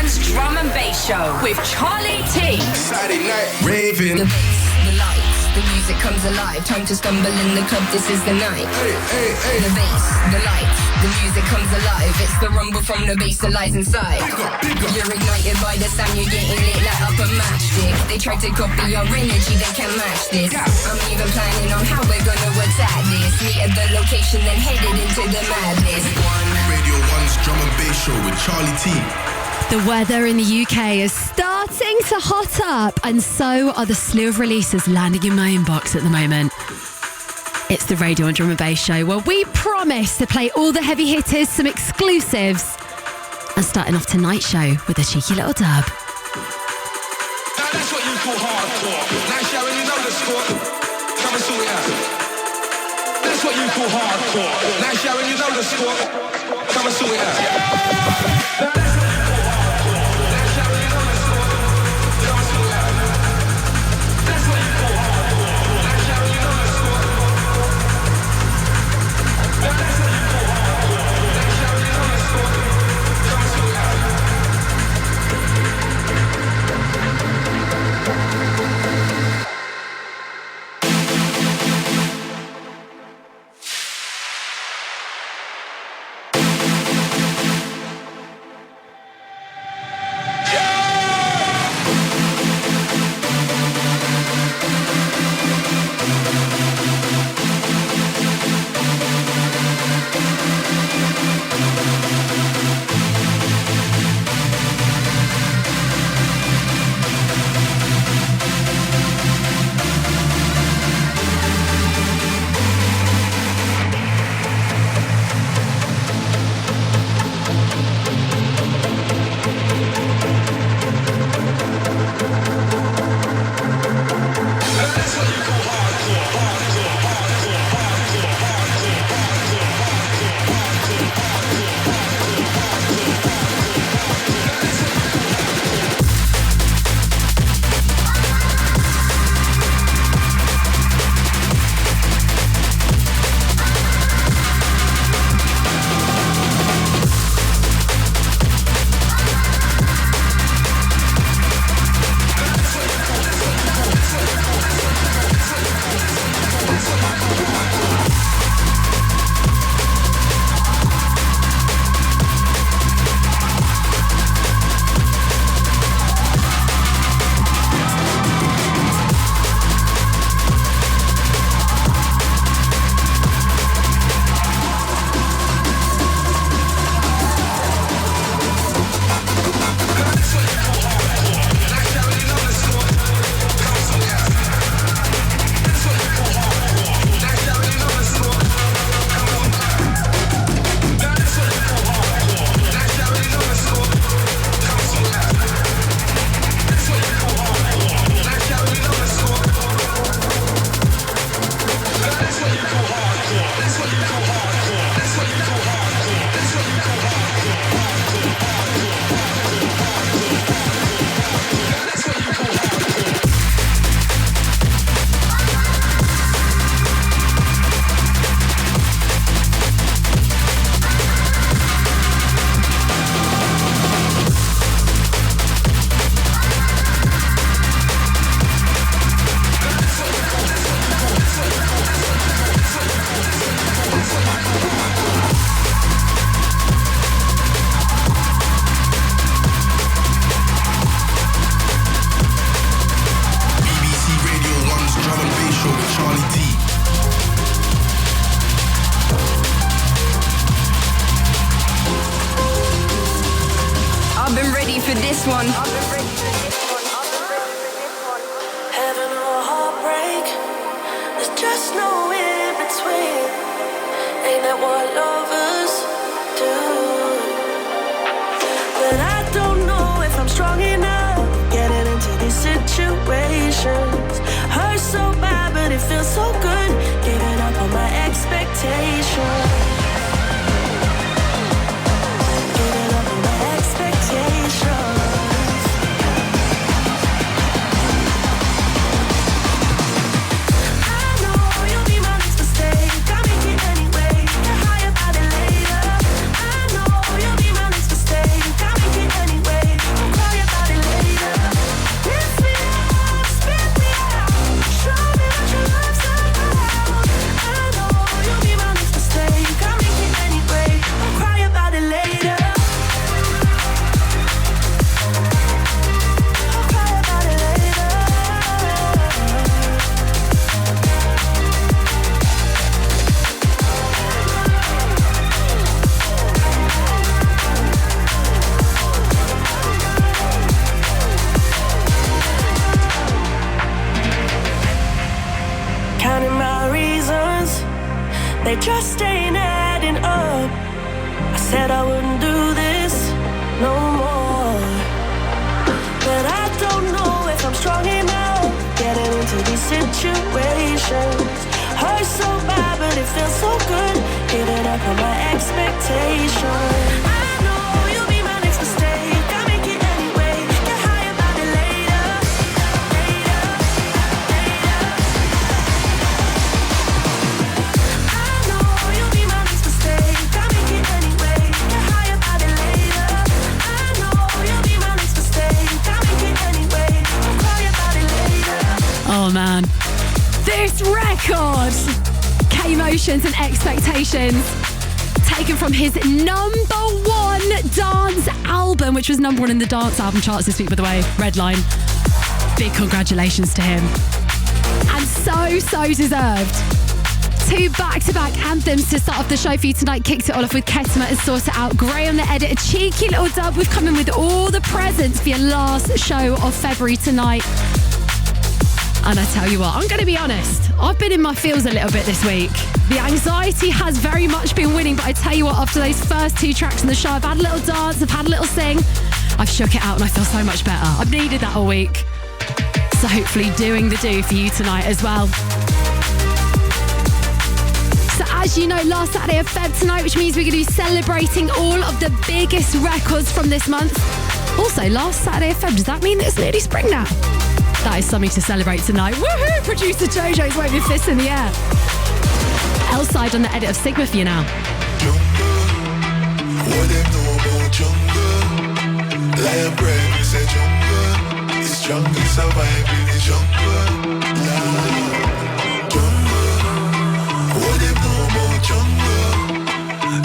1's Drum and Bass Show with Charlie T. Saturday night raving. The bass, the lights, the music comes alive. Time to stumble in the club, this is the night. Hey, hey, hey. The bass, the lights, the music comes alive. It's the rumble from the bass that lies inside. You're ignited by the sound, you're getting lit like up a matchstick. They tried to copy your energy, they can't match this. I'm even planning on how we're gonna attack this. Meet at the location, then headed into the madness. Radio 1's Drum and Bass Show with Charlie T. The weather in the UK is starting to hot up, and so are the slew of releases landing in my inbox at the moment. It's the Radio and Drum and Bass Show, where we promise to play all the heavy hitters, some exclusives, and starting off tonight's show with a cheeky little dub. Now that's what you call hardcore. Now Sharon, you know the score. Come and sort it out. That's what you call hardcore. Now Sharon, you know the score. Come and sort it out. Now that's what you call hardcore. Now Sharon, you know the score. Come and sort it out. That's what you call hardcore. Now Sharon, you know the score. Now that's what you call hardcore. Now Sharon, you know the score. Come and sort it out. I know you'll be my next mistake. I make it anyway. You're high up out Oh man, this record, Motionz and Expectations, taken from his #1 dance album, which was #1 in the dance album charts this week, by the way, Redline. Big congratulations to him. And so deserved. 2 back-to-back anthems to start off the show for you tonight. Kicked it all off with KETTAMA and Sort It Out. Gray on the edit, a cheeky little dub. We've come in with all the presents for your last show of February tonight. And I tell you what, I'm going to be honest, I've been in my feels a little bit this week. The anxiety has very much been winning, but I tell you what, after those first 2 tracks in the show, I've had a little dance, I've had a little sing, I've shook it out and I feel so much better. I've needed that all week. So hopefully doing the do for you tonight as well. So as you know, last Saturday of Feb tonight, which means we're going to be celebrating all of the biggest records from this month. Also, last Saturday of Feb, does that mean that it's nearly spring now? That is something to celebrate tonight. Woohoo! Producer Jojo's waving fists in the air. L-side on the edit of Sigma for you now. What them know about jungle? Lion bread, we say jungle. It's jungle, survive in the jungle. Jungle. What them know about jungle?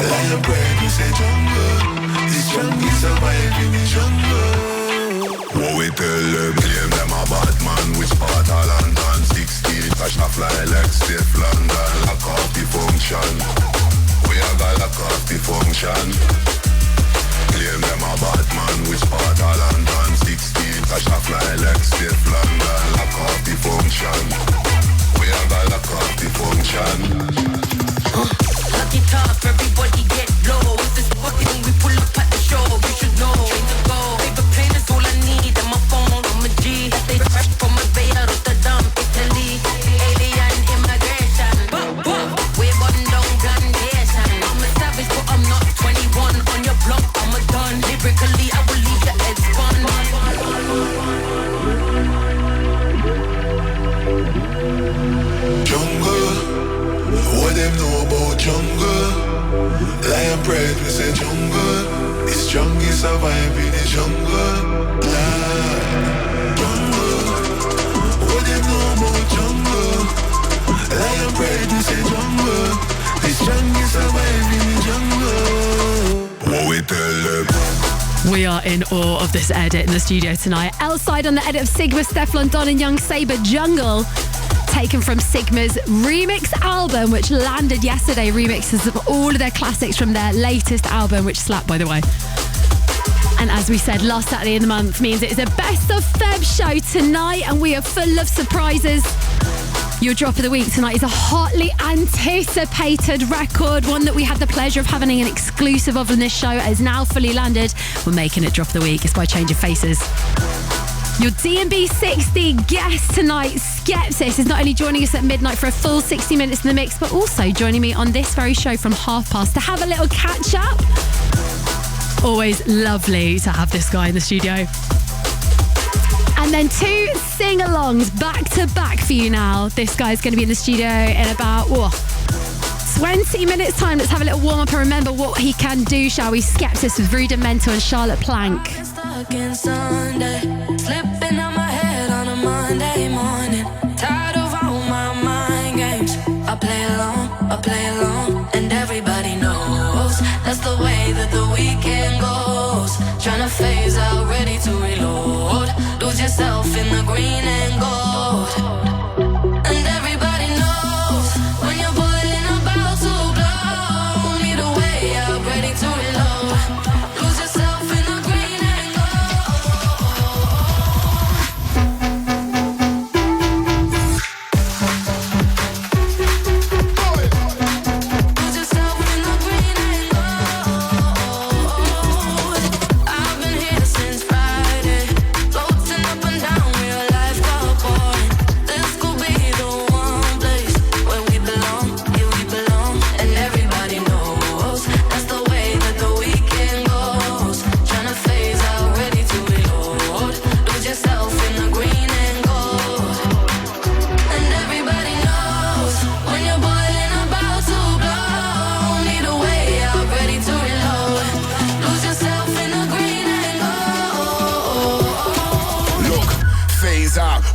Lion bread, we say jungle. It's jungle, survive in the jungle. What we tell them, claim them a bad man. Which part of London? 16, cash a fly like safe London. Lock off the function. We a got lock off the function. Claim them a bad man. Which part of London? 16, cash a fly like safe London. Lock off the function. We a got lock off the function. Lucky top, everybody get low. With this fucking we pull up at the show. You should know. Straight to go. Paper plane is all I need. And my phone on my G. They fresh from my bay out Rotterdam, Italy. Alien immigration. We run down plantation. I'm a savage, but I'm not 21. On your block, I'm a done. Lyrically, I will leave your head spun. Jungle. What them know about jungle? Lion pride, we say jungle. It's jungle, survive in the jungle. Jungle. What them know about jungle? Lion pride, we say jungle. It's jungle, survive in the jungle. What we tell them? We are in awe of this edit in the studio tonight. L-side on the edit of Sigma, Stefflon Don and Young Saber, Jungle. Taken from Sigma's remix album, which landed yesterday. Remixes of all of their classics from their latest album, which slapped, by the way. And as we said, last Saturday in the month means it is a best of Feb show tonight, and we are full of surprises. Your drop of the week tonight is a hotly anticipated record, one that we had the pleasure of having an exclusive of on this show. It has now fully landed. We're making it drop of the week. It's by Change of Faces. Your D&B 60 guest tonight, Skepsis, is not only joining us at midnight for a full 60 minutes in the mix, but also joining me on this very show from past to have a little catch up. Always lovely to have this guy in the studio. And then 2 sing-alongs back to back for you now. This guy's going to be in the studio in about 20 minutes time. Let's have a little warm up and remember what he can do, shall we? Skepsis with Rudimental and Charlotte Plank. Stuck Sunday, slipping on my head on a Monday morning. Tired of all my mind games. I play along, and everybody knows that's the way that the weekend goes. Tryna phase out, ready to reload. Lose yourself in the green and gold. And everybody knows when you're boiling about to blow. Need a way out, ready to reload. Lose yourself in the green and Lose yourself in the green and gold. I've been here since Friday, floating up and down real life.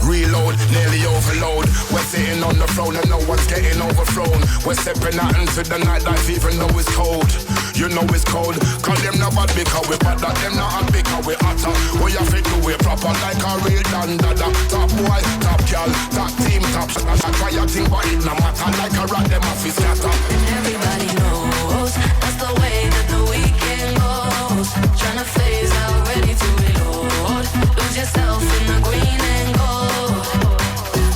reload, nearly overload. We're sitting on the throne and no one's getting overthrown. We're stepping out into the nightlife even though it's cold. You know it's cold, cause them not bad because we bad, that them not hot because we hotter. We have to do it proper like a real dandada. Top boy, top girl, top team, top shot. I try a thing but it no matter, like a rat them off his scatter. And everybody knows that's the way that the weekend goes. Tryna phase out, ready to reload. Lose yourself in the green and gold.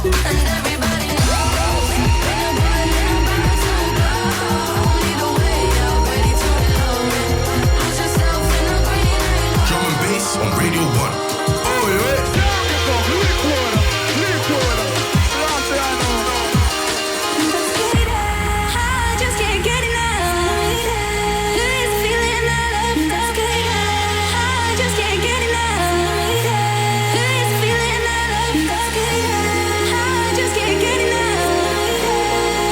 And everybody knows when you're about to go. Lead the way out, ready to reload. Lose yourself in the green and gold. Drum and bass on Radio 1. Oh, yeah. Just can't get enough. This feeling I love, that's good. I just can't get enough. This feeling I love, that's good. I just can't get enough.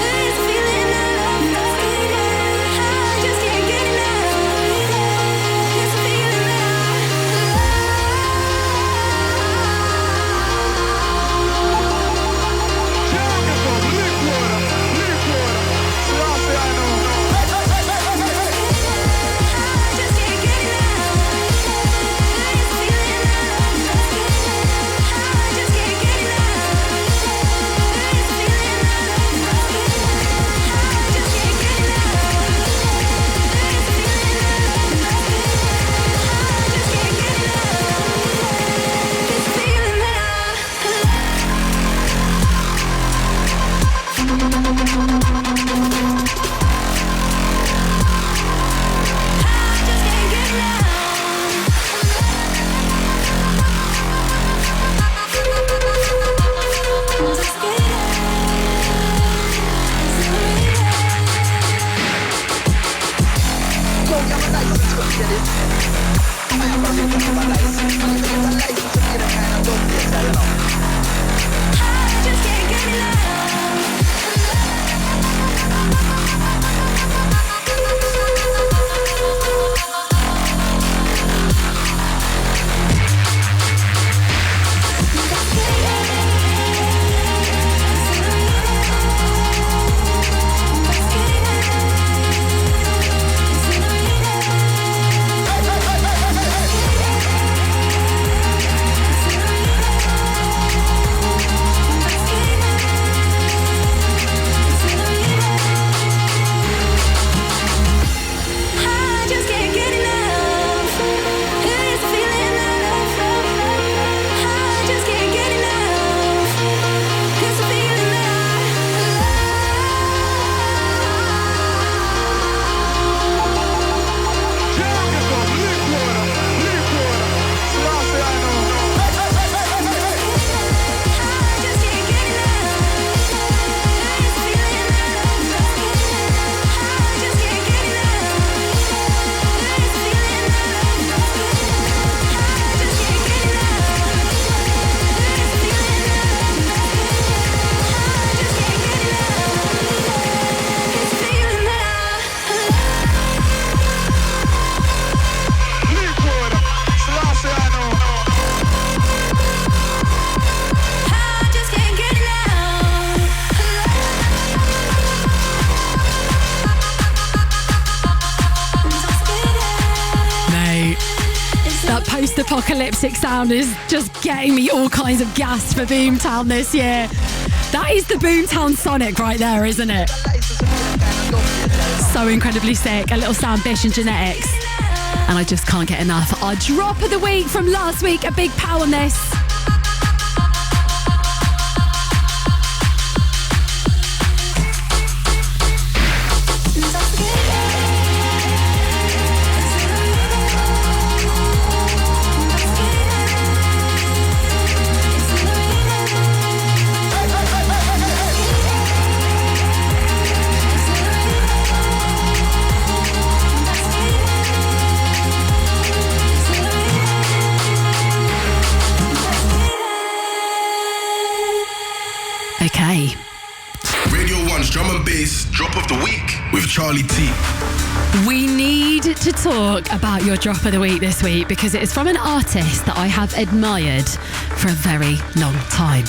This feeling I love, that's good. I just can't get enough. This feeling I Post-apocalyptic sound is just getting me all kinds of gas for Boomtown this year. That is the Boomtown Sonic right there, isn't it? So incredibly sick. A little sound, Bish and Genetics. And I just can't get enough. Our drop of the week from last week, a big pow on this. Radio 1's Drum and Bass Drop of the Week with Charlie T. We need to talk about your drop of the week this week because it is from an artist that I have admired for a very long time.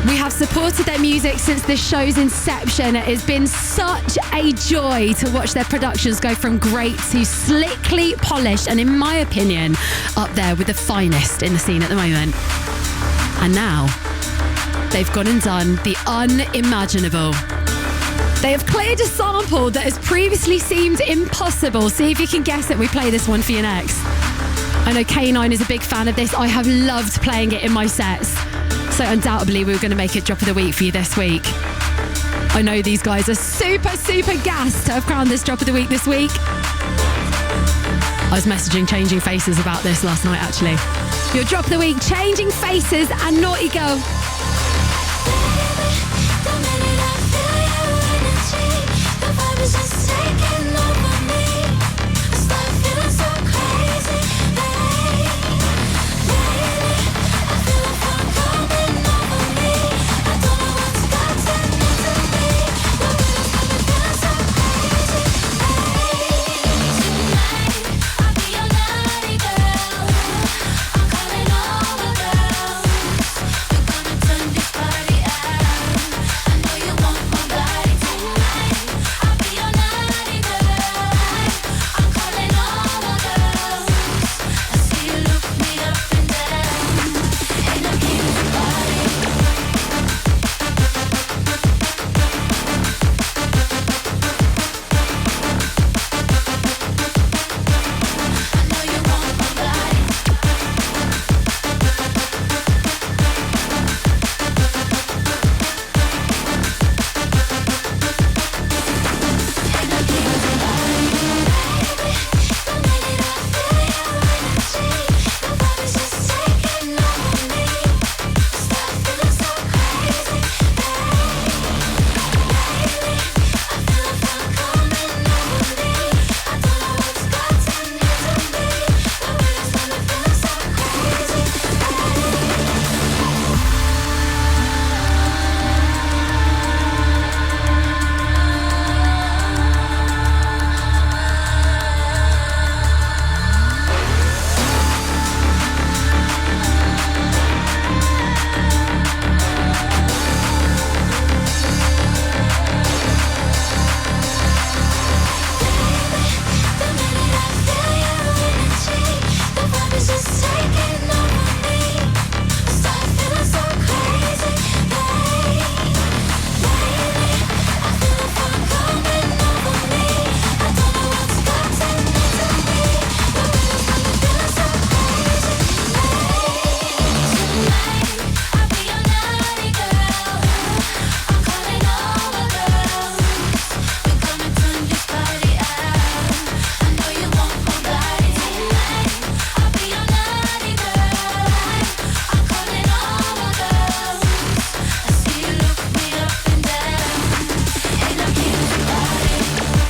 We have supported their music since the show's inception. It has been such a joy to watch their productions go from great to slickly polished and, in my opinion, up there with the finest in the scene at the moment. And now, they've gone and done the unimaginable. They have cleared a sample that has previously seemed impossible. See if you can guess it. We play this one for you next. I know K9 is a big fan of this. I have loved playing it in my sets. So undoubtedly we were going to make it drop of the week for you this week. I know these guys are super gassed to have crowned this drop of the week this week. I was messaging Changing Faces about this last night actually. Your drop of the week, Changing Faces and Naughty Girl.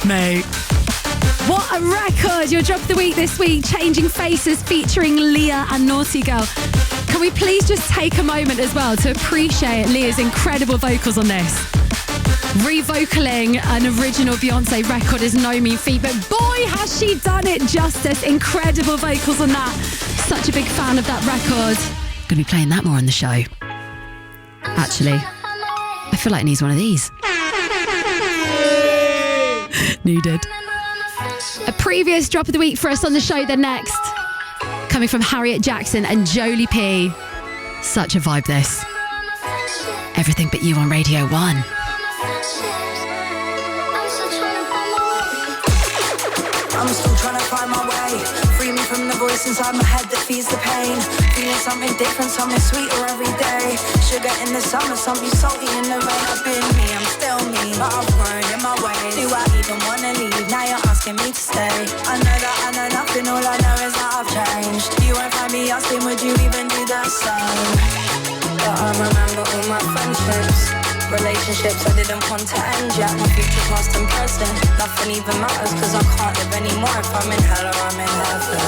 Mate. What a record! Your drop of the week this week, Changing Faces featuring LIIA and Naughty Girl. Can we please just take a moment as well to appreciate LIIA's incredible vocals on this? Revocaling an original Beyonce record is no mean feat, but boy has she done it justice. Incredible vocals on that. Such a big fan of that record. Gonna be playing that more on the show. Actually, I feel like it needs one of these. Needed. A previous drop of the week for us on the show, the next. Coming from Harriet, Jaxxon and Jolie P. Such a vibe this. Everything But You on Radio 1. I'm still trying to find my way. Free me from the voice inside my head that feeds the pain. Feeling something different, something sweeter every day. Sugar in the summer, something salty in the rain. I've been me, I'm still me, but I've grown in my ways. Do I even wanna leave? Now you're asking me to stay. I know that I know nothing, all I know is that I've changed. You won't find me asking, would you even do the same? But I remember all my friendships. Relationships I didn't want to end yet. My future, past and present, nothing even matters, cause I can't live anymore if I'm in hell or I'm in heaven.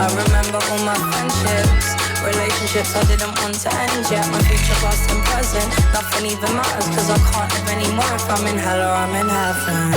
I remember all my friendships. Relationships I didn't want to end yet. My future, past and present, nothing even matters, cause I can't live anymore if I'm in hell or I'm in heaven.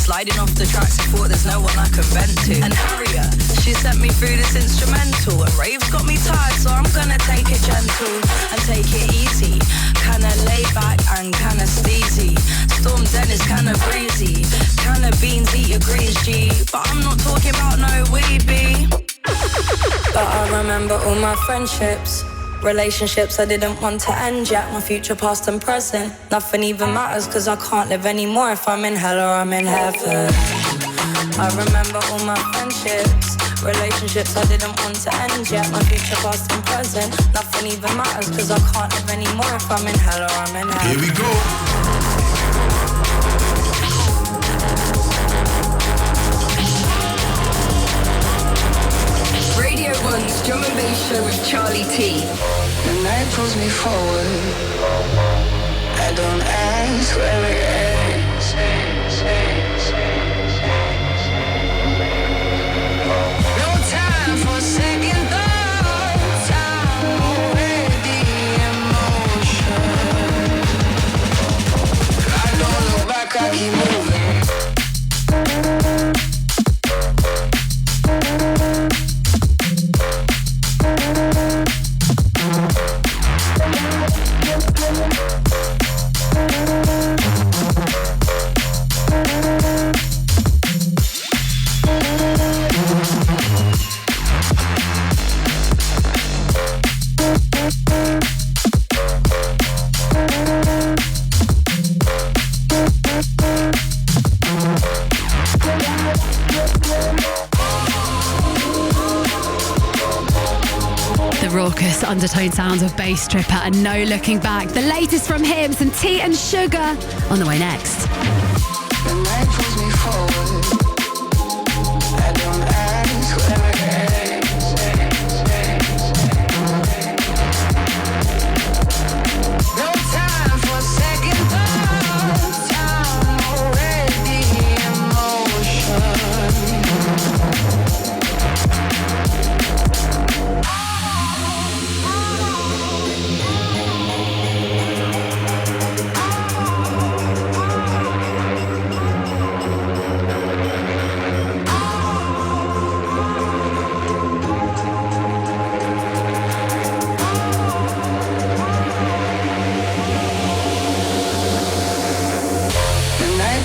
Sliding off the tracks, I thought there's no one I could vent to. And Harriet, she sent me through this instrumental. And rave's got me tired, so I'm gonna take it gentle and take it easy. Kinda laid back and kinda steezy. Storm Dennis, kinda breezy. Kinda beans, eat your greens, G. But I'm not talking about no weeby. But I remember all my friendships. Relationships I didn't want to end yet. My future, past and present. Nothing even matters cause I can't live anymore if I'm in hell or I'm in heaven. I remember all my friendships. Relationships I didn't want to end yet. My future, past and present. Nothing even matters cause I can't live anymore if I'm in hell or I'm in heaven. Here we go. Radio 1's Drum and Bass Show with Charlie T. The night pulls me forward. I don't ask where it ends. No time for second thoughts. I'm already in motion. I don't look back, I keep moving. Undertone sounds of Basstripper and No Looking Back. The latest from him, some Tea and Sugah on the way next. The night pulls me forward. I don't ask where it ends. No time for second thoughts. I'm already in motion.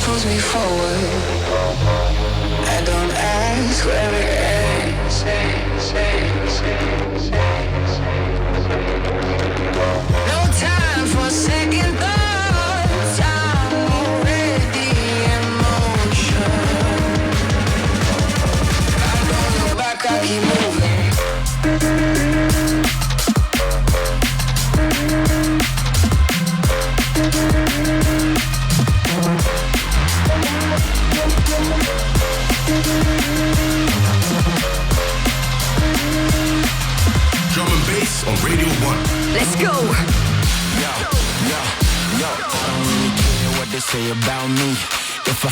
Pulls me forward. I don't ask where it ends. No time for second thoughts. I'm already in motion. I don't look back, I keep moving. Drum and bass on Radio 1. Let's go. Yo, I don't really care what they say about me. If I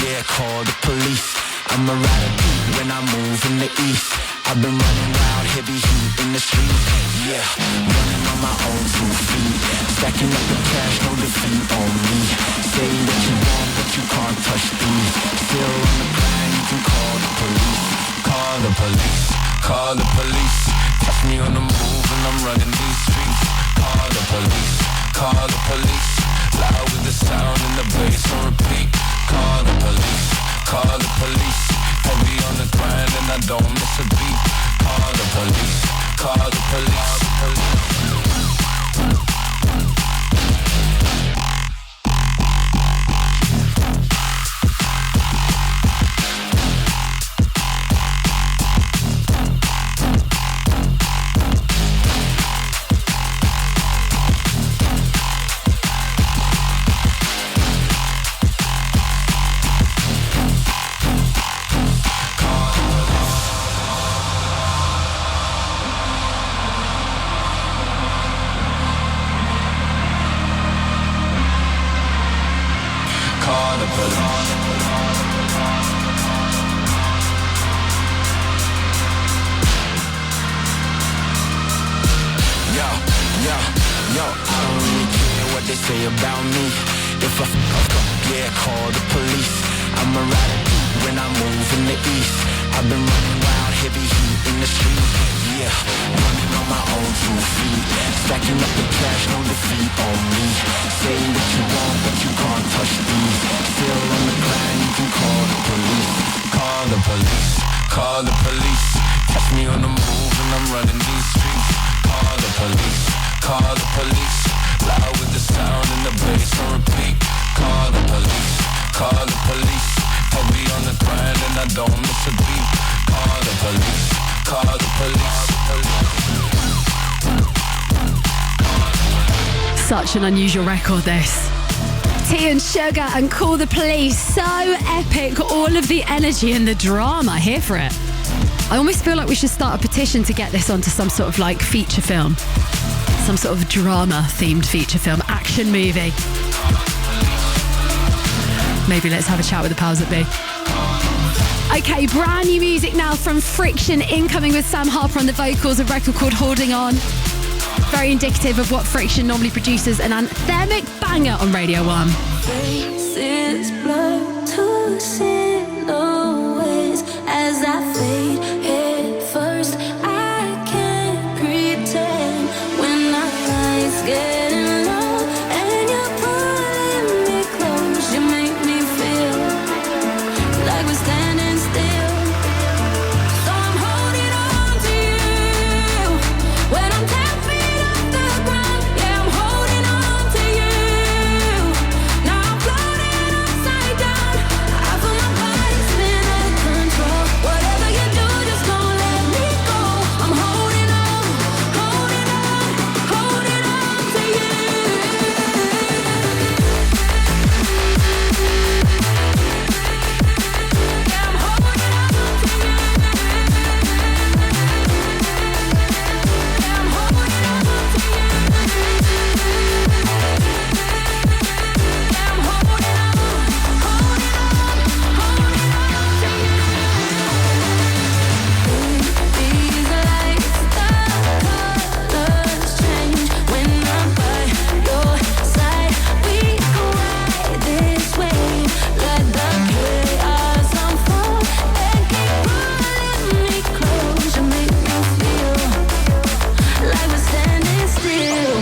yeah, call the police. I'm a rider when I move in the east. I've been running wild, heavy heat in the street. Yeah, running on my own 2 feet. Stacking up the cash, no defeat on me. Say what you want, but you can't touch these. Still on the grind, you can call the police. Call the police, call the police. Catch me on the move and I'm running these streets. Call the police, call the police. Loud with the sound and the bass on repeat. Call the police, call the police. Heavy on the grind and I don't miss a beat. Call the police, call the police. they say about me. If I fuck up, yeah, call the police. I'm a rider deep when I move in the east. I've been running wild, heavy heat in the street. Yeah, running on my own 2 feet. Stacking up the cash, no defeat on me. Say what you want, but you can't touch these. Still on the grind, you can call the police. Call the police, call the police. Catch me on the move and I'm running these streets. Call the police, call the police. Loud with the sound and the bass on repeat. Call the police, call the police. Heavy on the grind and I don't miss a beat. Call the police, call the police. Such an unusual record, this. T and Sugah and Call the Police. So epic. All of the energy and the drama. Here for it. I almost feel like we should start a petition to get this onto some sort of like feature film. Some sort of drama-themed feature film. Action movie. Maybe let's have a chat with the powers that be. Okay, brand new music now from Friction, incoming with Sam Harper on the vocals, a record called Holding On. Very indicative of what Friction normally produces, an anthemic banger on Radio 1. Faces blur to silhouettes as I fade head first. I can't pretend when our eyes getting low and you're pulling me close. You make me feel like we're standing still. So I'm holding on to you when I'm 10 feet off the ground. Yeah, I'm holding on to you. Now I'm floating upside down. I feel my body spin out of control. Whatever you do, just don't let me go. I'm holding on, holding on, holding on to you. Yeah, I'm holding on to you. Yeah, I'm holding on to you. Yeah, I'm holding on, holding on to you. These lights, the colors change when I'm by your side. We go ride this wave, let the chaos unfold and keep pulling me close. You make me feel like we're standing still.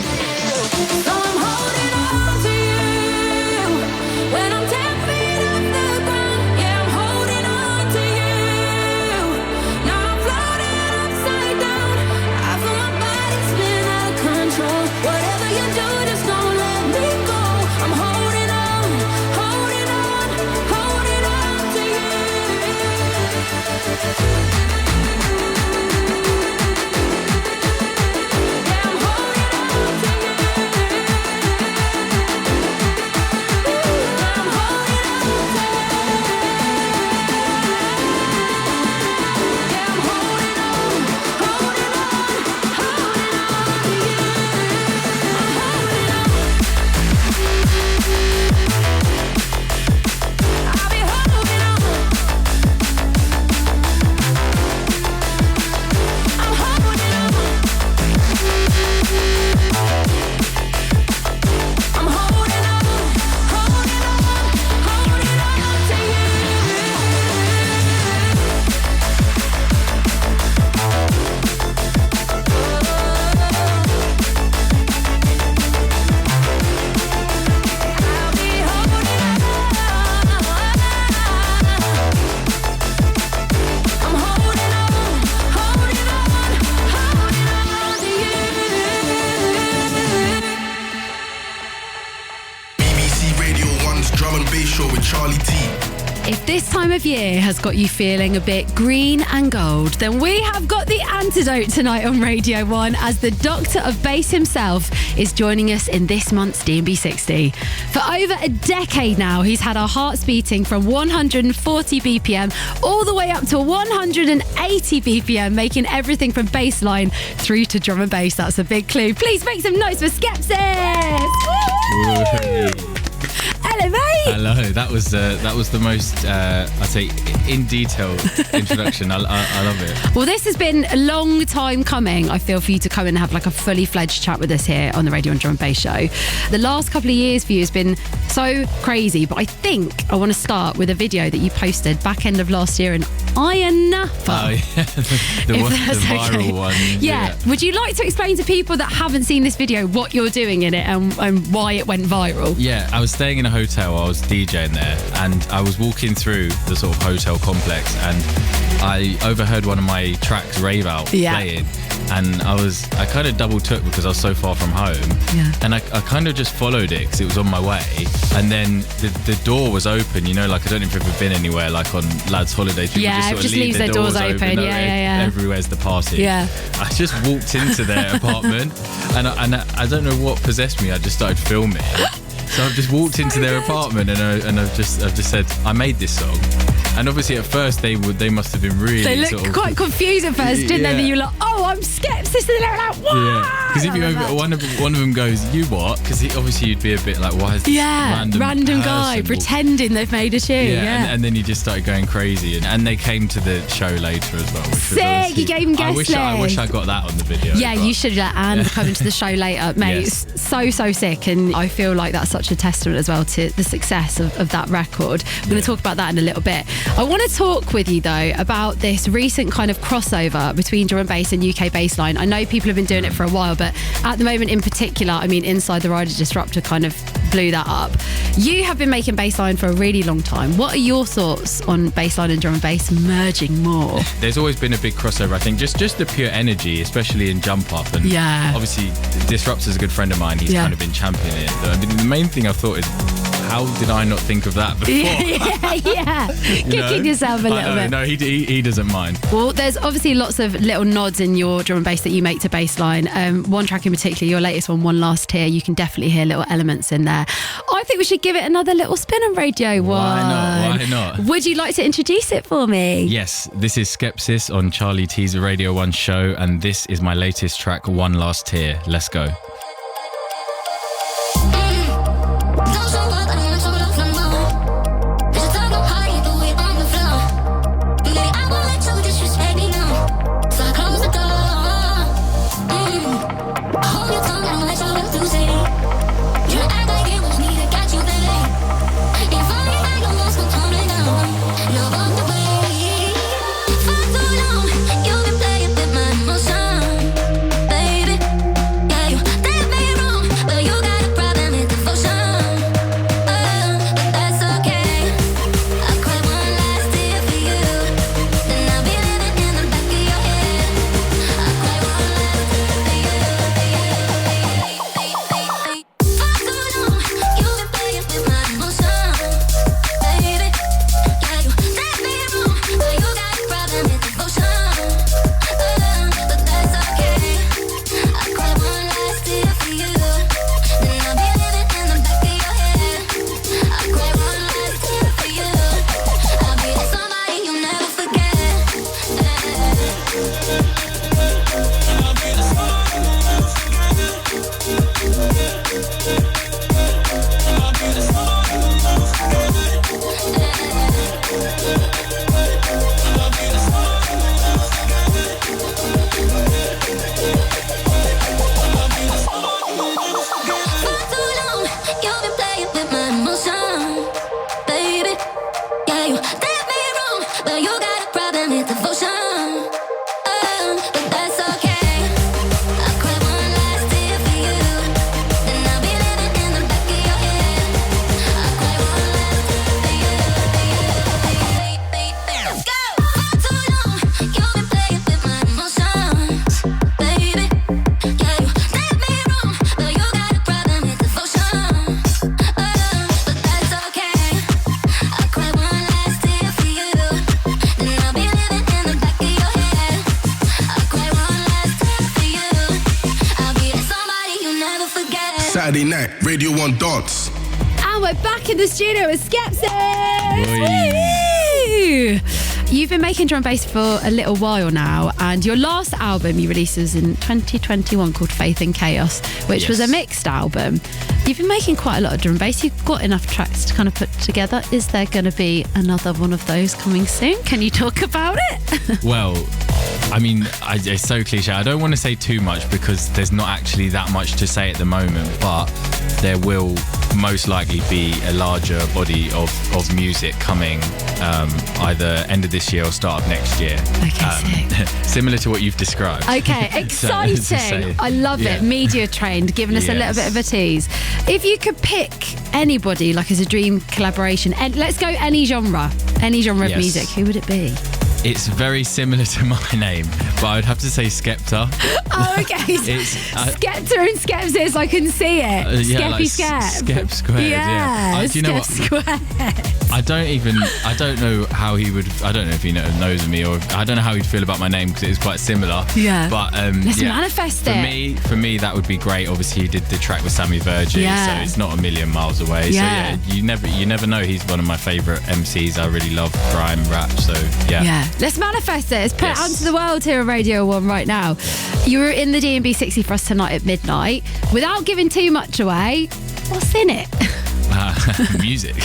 So I'm holding on to you when I'm 10 feet off the ground. Yeah, I'm holding on to you. Now I'm floating upside down. I feel my body spin out of control. Whatever you do, just don't let me go. I'm holding on, holding on, holding on to you. Yeah, I'm holding on to you. I'm holding on to you. Yeah, I'm holding on, holding on, holding on to you. I'm holding on. I'll be holding on. I'm holding on. I'm holding on, holding on, holding on to you. I'll be holding on. I'm holding on, holding on, holding on to you. BBC Radio 1's Drum and Bass Show with Charlie T. If this time of year has got you feeling a bit green and gold, then we have got the antidote tonight on Radio 1 as the Doctor of Bass himself is joining us in this month's D&B 60. For over a decade now, he's had our hearts beating from 140 BPM all the way up to 180 BPM, making everything from bass line through to drum and bass. That's a big clue. Please make some noise for Skepsis! Woo! Hello, mate. Hello. That was the most I'd say in detail introduction. I love it. Well, this has been a long time coming, I feel, for you to come and have like a fully fledged chat with us here on the Radio and Drum and Bass Show. The last couple of years for you has been so crazy, but I think I want to start with a video that you posted back end of last year in Iron Napa. Oh, yeah. the viral one. Yeah. Would you like to explain to people that haven't seen this video what you're doing in it and why it went viral? Yeah, I was staying in a hotel. I was DJing there, and I was walking through the sort of hotel complex, and I overheard one of my tracks, Rave Out, playing. And I kind of double took because I was so far from home. Yeah. And I kind of just followed it because it was on my way. And then the door was open, you know, like I don't know if you've ever been anywhere, like on lads' holiday. People just leaves their doors open. Yeah. Everywhere's the party. Yeah. I just walked into their apartment, and I don't know what possessed me. I just started filming. So I've just walked into their apartment, and I've just said, I made this song. And obviously at first they must have been really. They looked quite confused at first, didn't they? And you were like, oh, I'm Skepsis, and they're like, what? Yeah, because if you one of them goes, you what? Because obviously you'd be a bit like, why is this random guy pretending they've made a tune? Yeah. And then you just started going crazy, and they came to the show later as well. Which sick! You gave them guest list. I wish I got that on the video. Yeah, you should let Anne come to the show later, mate. Yes. It's so sick, and I feel like that's such a testament as well to the success of that record. We're going to talk about that in a little bit. I want to talk with you though about this recent kind of crossover between drum and bass and UK bassline. I know people have been doing it for a while, but at the moment in particular, I mean, Inside the Rider Disruptor kind of blew that up. You have been making bassline for a really long time. What are your thoughts on bassline and drum and bass merging more? There's always been a big crossover, I think, just the pure energy, especially in Jump Up. And obviously Disruptor's a good friend of mine. He's kind of been championing it. I mean, the main thing I thought is, how did I not think of that before? Kicking yourself a little bit. No, he doesn't mind. Well, there's obviously lots of little nods in your drum and bass that you make to bassline. One track in particular, your latest one, One Last Tear, you can definitely hear little elements in there. I think we should give it another little spin on Radio 1. Why not? Would you like to introduce it for me? Yes, this is Skepsis on Charlie T's Radio 1 show, and this is my latest track, One Last Tear. Let's go. Saturday night, Radio 1 dance. And we're back in the studio with Skepsis. You've been making drum and bass for a little while now, and your last album you released was in 2021 called Faith and Chaos, which was a mixed album. You've been making quite a lot of drum and bass. You've got enough tracks to kind of put together. Is there going to be another one of those coming soon? Can you talk about it? Well, I mean, it's so cliche. I don't want to say too much because there's not actually that much to say at the moment, but there will most likely be a larger body of music coming either end of this year or start of next year. Okay, similar to what you've described. Okay, exciting. I love it. Media trained, giving us a little bit of a tease. If you could pick anybody, like as a dream collaboration, and let's go any genre of music, who would it be? It's very similar to my name, but I would have to say Skepta. Oh, okay. Skepta and Skepsis, I can see it. Skeppy Skep. Skep Squared, yeah. Do you know what? Squared. I don't know how he would, I don't know if he knows of me, or I don't know how he'd feel about my name because it is quite similar. Yeah. But let's manifest it. For me, that would be great. Obviously, he did the track with Sammy Virgin, so it's not a million miles away. Yeah. So yeah, you never know. He's one of my favourite MCs. I really love grime rap, so yeah. Yeah. Let's manifest it. Let's put it onto the world here on Radio 1 right now. You were in the D&B 60 for us tonight at midnight. Without giving too much away, what's in it? Music.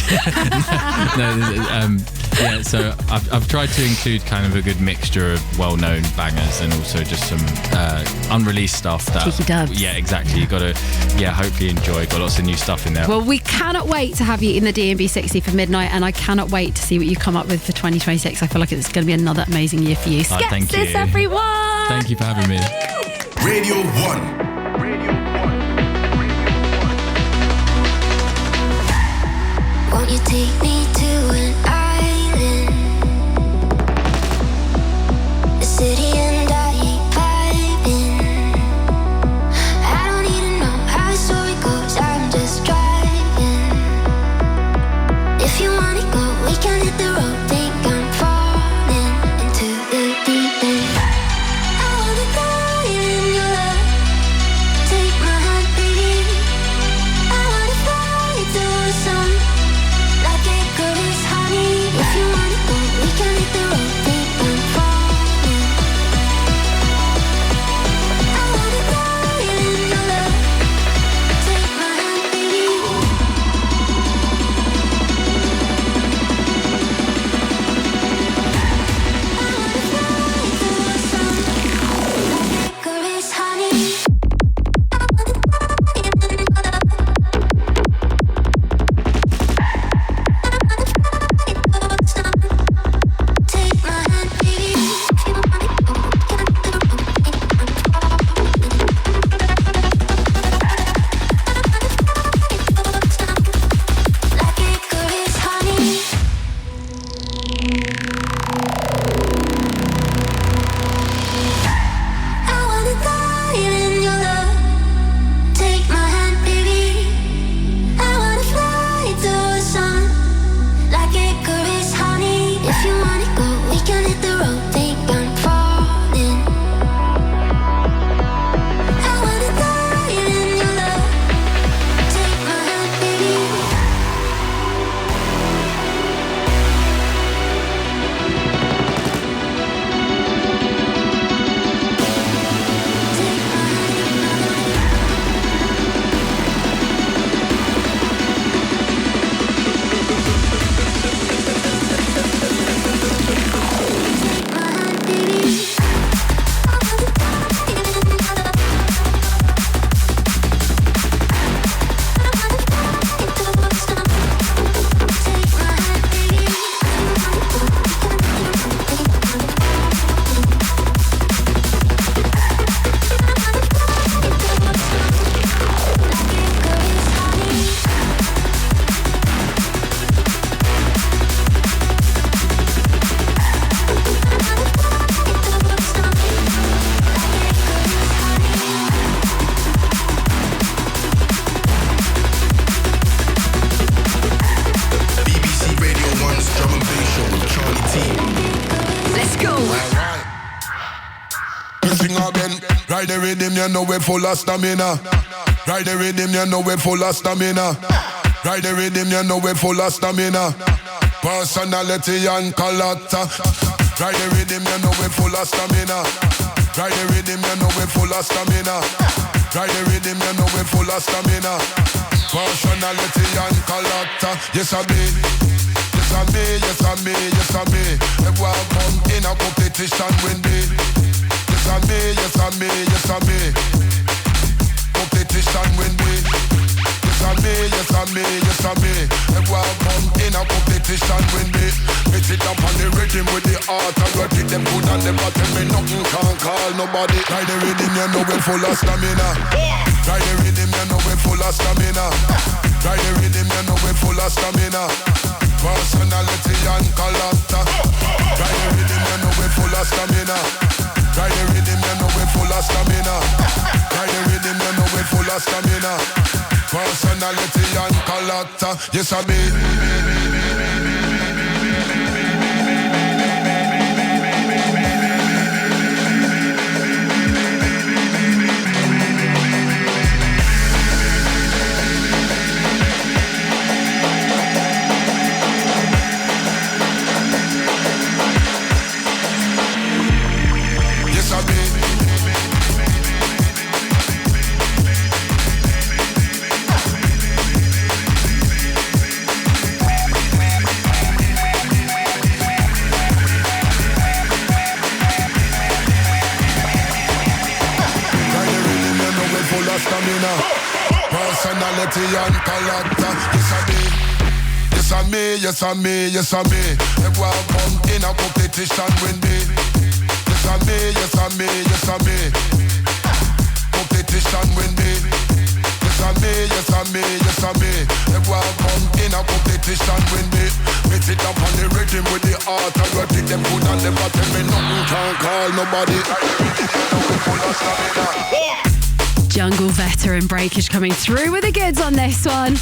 So I've tried to include kind of a good mixture of well-known bangers and also just some unreleased stuff. Cheeky dubs. Yeah, exactly. You got to, hopefully enjoy. Got lots of new stuff in there. Well, we cannot wait to have you in the D&B 60 for midnight, and I cannot wait to see what you come up with for 2026. I feel like it's going to be another amazing year for you. Thank you. Skepsis, everyone! Thank you for having me. Radio 1. Won't you take me to an island? A city and I ain't vibing. I don't need to know how the story goes, I'm just driving. If you wanna go, we can hit the road. Think I'm falling into the deep end. I wanna die in your love. Take my hand, baby. I wanna fly to the sun. Like Icarus, honey. If you wanna go, we can hit the road. Think I'm falling. I wanna die in your love. Take my hand, baby. I wanna fly to the sun. Like Icarus, honey. I wanna die in your love. Take my hand, baby. If you wanna go, we can hit the road. Think I'm falling. Like Icarus, honey. I wanna die in your love. Take my hand, baby. I wanna fly to the sun. Like Icarus, honey. If you wanna go, we can hit the road. Think I'm falling. I wanna die in your love. Take my hand, baby. Take my hand, baby. I wanna die in your love. I wanna fly to the sun. Take my hand, baby. If you wanna go, we can hit the road. Think I'm falling. I wanna fly to the sun. Like Icarus, honey. BBC Radio 1's Drum and Bass Show with Charlie T. Let's go. Everything again. Ride the rhythm, you know we're full of stamina. Ride the rhythm, you know we're full of stamina. Ride the rhythm, you know we're full of stamina. Personality and character. Ride the rhythm, you know we full of stamina. Ride the rhythm, you know we full of stamina. Ride the rhythm, you know we full of stamina. Personality and character, yes I be. Yes I me, yes I me, yes I me. I go out come in a competition with me. Yes I me, yes I me, yes I me. Competition with me. Yes I me, yes I me, yes I me. I go out come in a competition with me. Me sit up on the rhythm with the heart and rock it them good and them but tell me nothing can't call nobody. Ride the rhythm, you know we full of stamina. Ride the rhythm, you know we full of stamina. Ride the rhythm, you know we full of stamina. Personality and character. Ride the rhythm, you know we full of stamina. Ride the rhythm, you know we full of stamina. Ride the rhythm, you know we full of stamina. Personality and character. Yes I be. Personality and character. Yes I be. Yes I me, yes I me, yes I me. I go out come in a competition with me. Yes I me, yes I me, yes I me. Competition with me. Yes I me, yes I me, yes I me. I go out come in a competition with me. Me sit up on the rhythm with the heart and rock it them good and them but tell me nothing can't call nobody. Jungle veteran Breakage coming through with the goods on this one.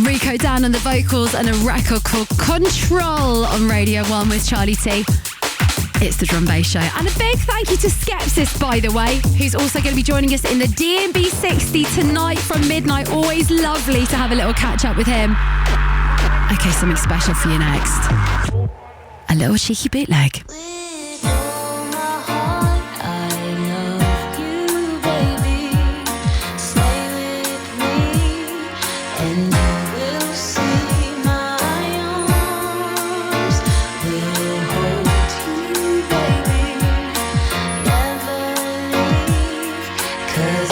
Riko down on the vocals and a record called Control on Radio 1 with Charlie T. It's the Drum Bass Show. And a big thank you to Skepsis, by the way, who's also going to be joining us in the D&B 60 tonight from midnight. Always lovely to have a little catch up with him. Okay, something special for you next. A little cheeky bootleg. Cause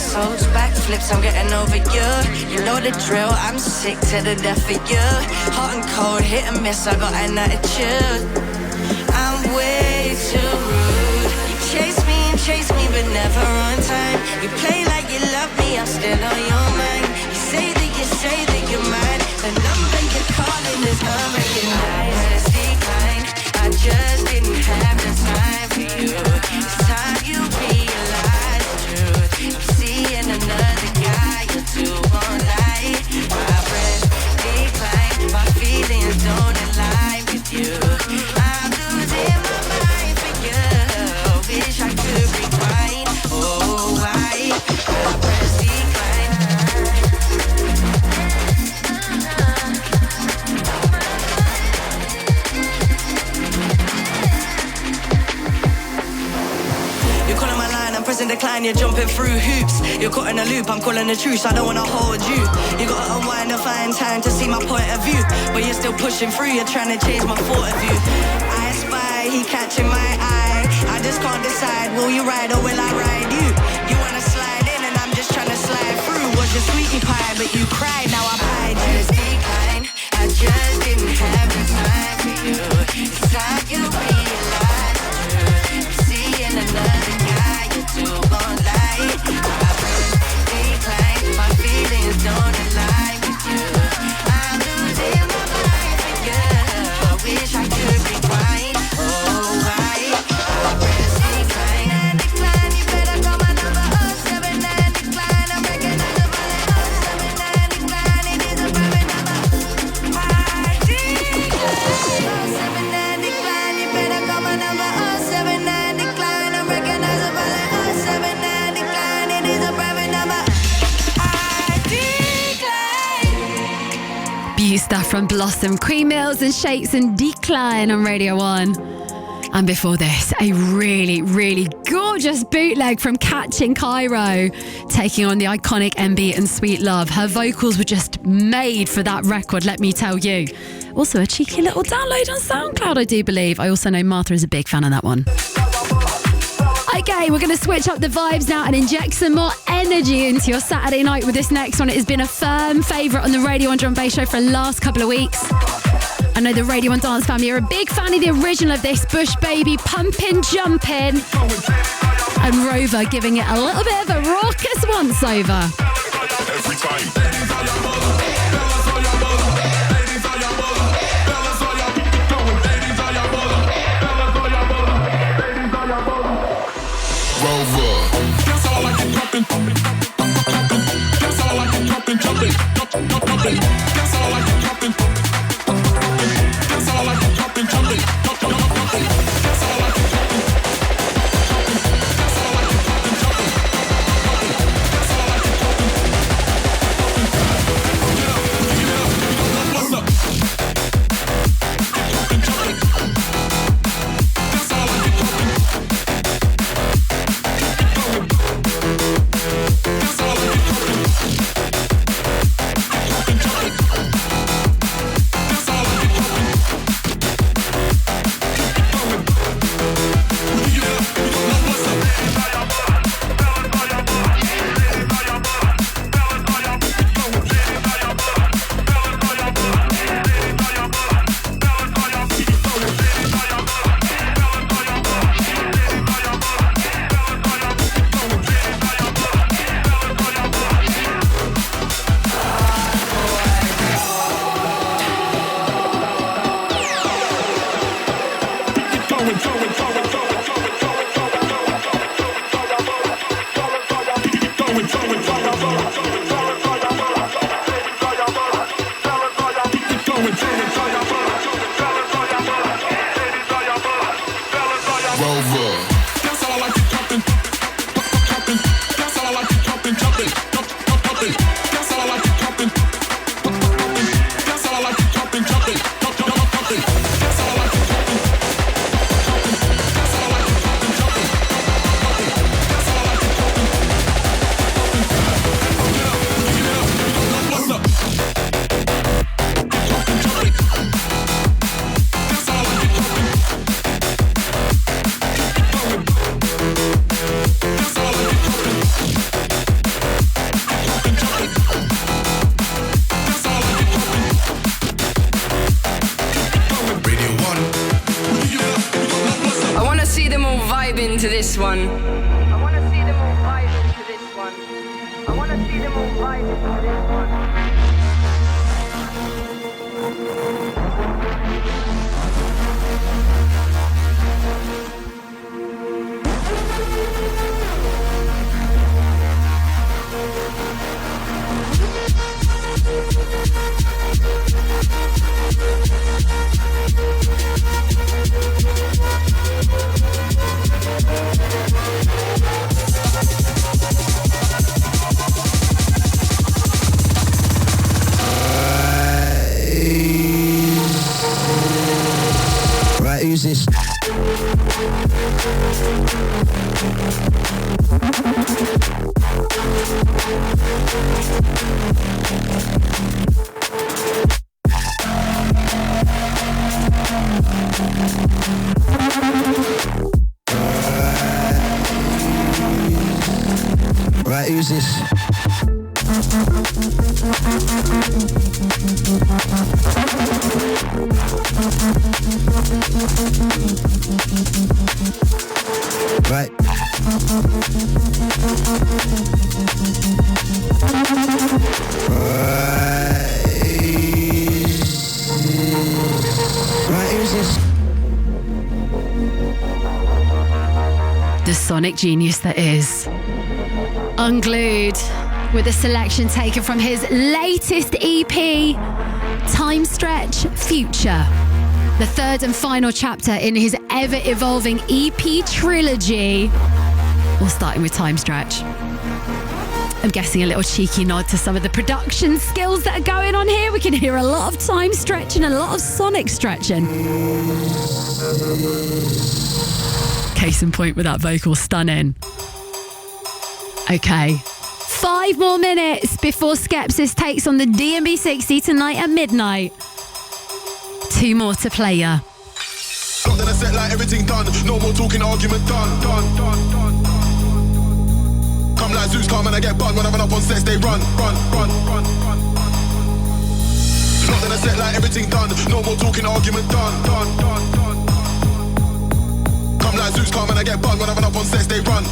somersaults, backflips, I'm getting over you. You know the drill, I'm sick to the death of you. Hot and cold, hit and miss, I got an attitude. I'm way too rude. You chase me, but never on time. You play like you love me, I'm still on your mind. You say that you're mine. The number you're calling is unrecognized. Decline, I just didn't have the time for you. It's time you realize the truth. I'm seeing another guy, you two won't lie. My breath decline, my feelings don't align with you. I'm losing my mind for you. Wish I could rewind. Oh, why? My breath decline. You're calling my line, I'm pressing decline, you're jumping through hoops. You're caught in a loop, I'm calling the truce, I don't wanna hold you. You gotta unwind to find time to see my point of view. But you're still pushing through, you're trying to change my thought of you. I spy, he catching my eye. I just can't decide, will you ride or will I ride you? You wanna slide in and I'm just trying to slide through. Was your sweetie pie, but you cried, now I bide you. Just decline, I just didn't have the time for you. It's time you realize the truth. I'm seeing another guy, you two won't lie. My breath decline, my feelings don't align with you. I'm losing my mind for you. I wish I could rewind. Oh, why? My breath decline and decline. You better call my number 079 decline. I'm recognizable at 079 decline. It is a private number. I decline. 079 decline. You better call my number 079 decline. I'm recognizable at 079 decline. It is a private number. I decline. Beauty stuff from Blossom, Queen Millz and Shakes and Decline on Radio 1. And before this, a really, really gorgeous bootleg from Catching Cairo, taking on the iconic MB and Sweet Love. Her vocals were just made for that record, let me tell you. Also a cheeky little download on SoundCloud, I do believe. I also know Martha is a big fan of that one. Okay, we're going to switch up the vibes now and inject some more energy into your Saturday night with this next one. It has been a firm favourite on the Radio 1 Drum Bass Show for the last couple of weeks. I know the Radio 1 Dance family are a big fan of the original of this, Bushbaby, Pumpin, Jumpin, and ROVA giving it a little bit of a raucous once-over. Every time. That's all I can jumpin', that's all I can jumpin', jumpin', jumpin'. That's all I can jumpin', that's all I can jumpin', jumpin', jumpin'. That's all I can jumpin', that's all I can jumpin', jumpin'. That's all I can jumpin', get up, what's up? Jumpin', jumpin'. That's all I can jumpin'. this one. I wanna see them all vibing to this one. I wanna see them all vibing to this one. Right, who's this? Right, who's this? Right. Right, who's this? The sonic genius that is Unglued, with a selection taken from his latest EP, Time Stretch Future, the third and final chapter in his ever-evolving EP trilogy, all starting with Time Stretch. I'm guessing a little cheeky nod to some of the production skills that are going on here. We can hear a lot of time stretching and a lot of sonic stretching. Case in point with that vocal, stunning. Okay, 5 more minutes before Skepsis takes on the DMB 60 tonight at midnight. 2 more to play ya. Got in a set like everything done. No more talking, argument done. Come like Zeus, come and I get bun. When I run up on sets, they run. Got in a set like everything done. No more talking, argument done. Come like Zeus, come and I get bun. When I run up on sets, they run.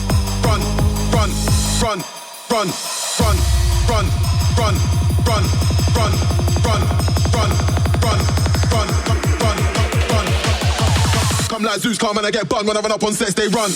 Come like Zeus, come and I get bun. When I run up on sets, they run.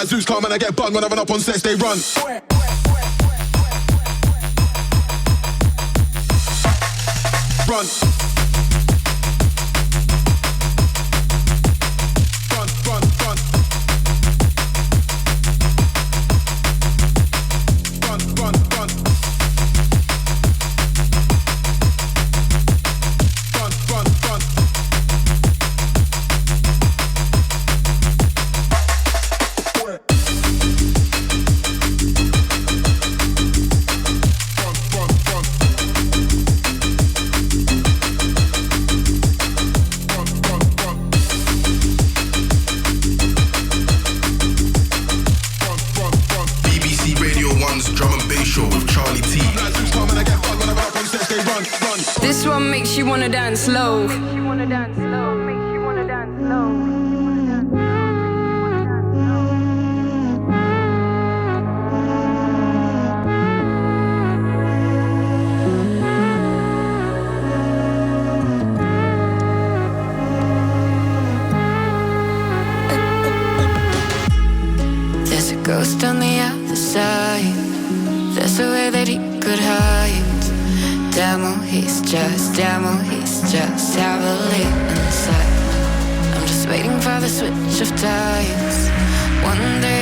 Zeus come and I get bun when I run up on sets, they run. Run. This one makes you wanna dance slow. ghost on the other side. There's a way that he could hide. Demo, he's just heavily inside. I'm just waiting for the switch of tides. One day